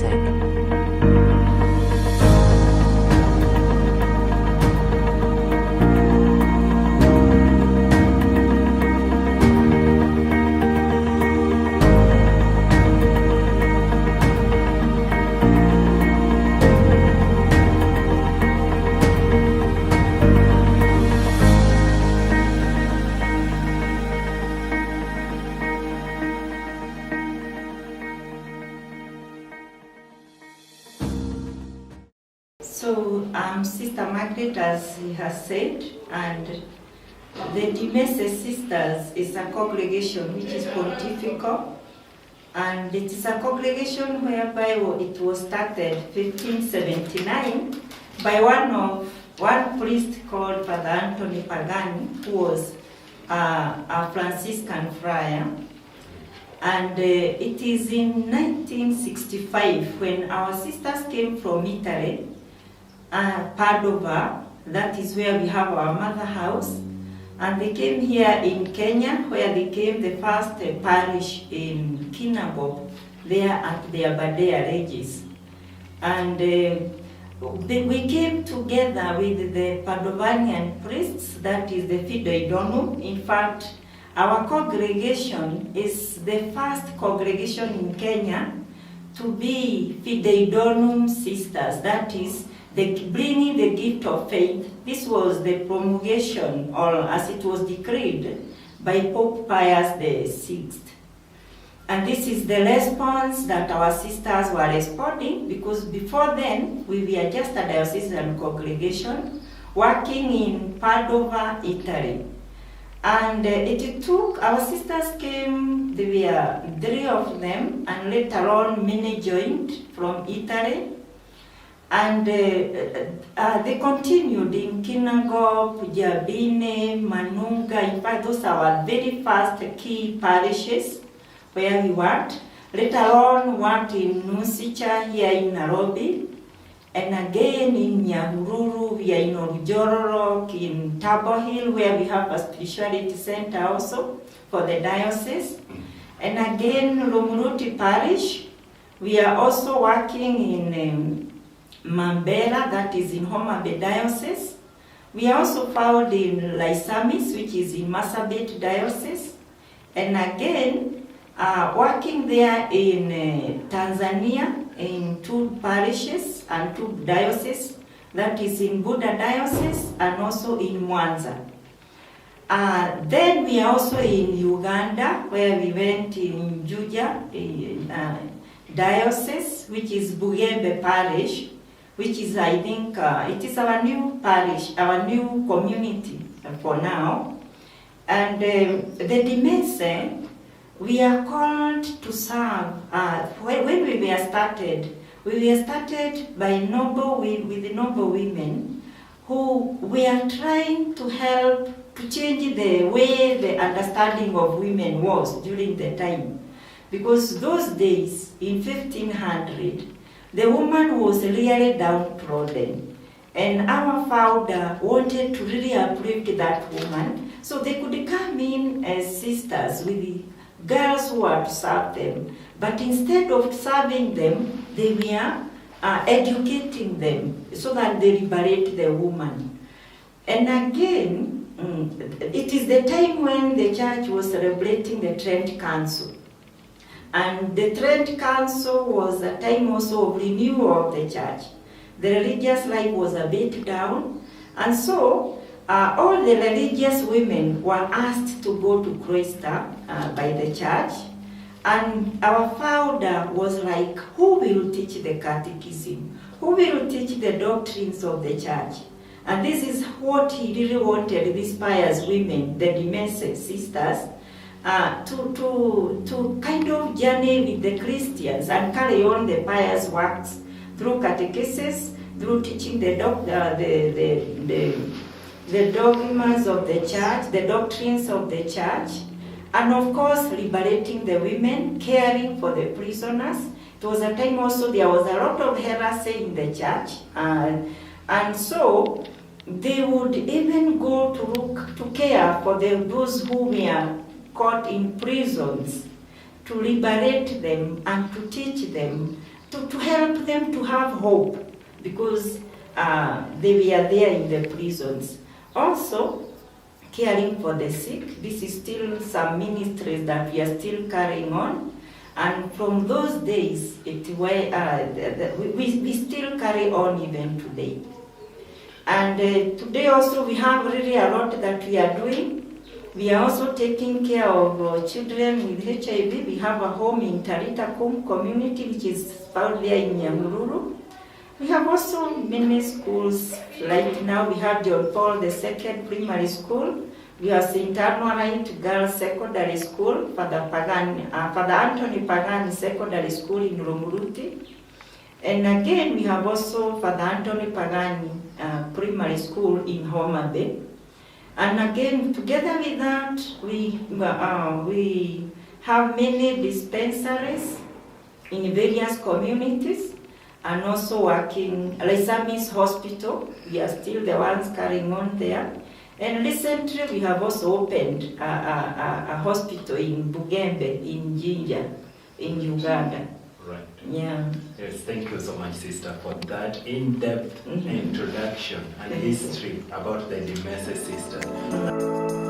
music. So, Sister Margaret, as he has said, and the Dimesse Sisters is a congregation which is pontifical, and it is a congregation whereby it was started 1579 by one priest called Father Anthony Pagani, who was a Franciscan friar. And it is in 1965 when our sisters came from Italy, Padova, that is where we have our mother house, and they came here in Kenya, where they came the first parish in Kinangop, there at the Aberdare Regis. And we came together with the Padovanian priests, that is the Fidei Donum. In fact, our congregation is the first congregation in Kenya to be Fidei Donum sisters, that is, bringing the gift of faith. This was the promulgation, or as it was decreed, by Pope Pius VI. And this is the response that our sisters were responding, because before then, we were just a diocesan congregation working in Padova, Italy. And it took, our sisters came, there were 3 of them, and later on many joined from Italy. And they continued in Kinangop, Jabine, Manunga. In fact, those are our very first key parishes where we worked. Later on, worked in Nusicha here in Nairobi. And again in Nyahururu, we are in Orujororok, in Tabo Hill, where we have a spirituality center also for the diocese. And again, Lumuruti Parish, we are also working in Mambera, that is in Homa Bay Diocese. We are also found in Laisamis, which is in Marsabit Diocese. And again, working there in Tanzania, in 2 parishes and 2 dioceses, that is in Buda Diocese and also in Mwanza. Then we are also in Uganda, where we went in Juja Diocese, which is Bugembe Parish, which is, I think, it is our new parish, our new community for now. And the Dimesse, we are called to serve. When we were started by noble women who were trying to help to change the way the understanding of women was during the time. Because those days, in 1500, the woman was really downtrodden. And our founder wanted to really uplift that woman, so they could come in as sisters with the girls who are to serve them. But instead of serving them, they were educating them so that they liberate the woman. And again, it is the time when the church was celebrating the Trent Council. And the Trent Council was a time also of renewal of the church. The religious life was a bit down, and so all the religious women were asked to go to cloister by the church. And our founder was like, who will teach the catechism? Who will teach the doctrines of the church? And this is what he really wanted these pious women, the Dimesse Sisters, to kind of journey with the Christians and carry on the pious works through catechesis, through teaching the dogmas of the church, the doctrines of the church, and of course liberating the women, caring for the prisoners. It was a time also there was a lot of heresy in the church, and so they would even go to care for those who were caught in prisons, to liberate them and to teach them to help them to have hope, because they were there in the prisons. Also, caring for the sick. This is still some ministries that we are still carrying on. And from those days, we still carry on even today. And today also we have really a lot that we are doing. We are also taking care of children with HIV. We have a home in Tarita Kum community, which is found there in Nyamururu. We have also many schools. Right now we have John Paul II Primary School. We have St. Anwarite Girls Secondary School, Father Anthony Pagani Secondary School in Romuruti. And again, we have also Father Anthony Pagani Primary School in Homa Bay. And again, together with that, we have many dispensaries in various communities, and also working, Lysamis Hospital, we are still the ones carrying on there. And recently, we have also opened a hospital in Bugembe, in Jinja, in Uganda. Right. Yeah. Yes, thank you so much, sister, for that in-depth introduction and history about the Dimesse Sisters.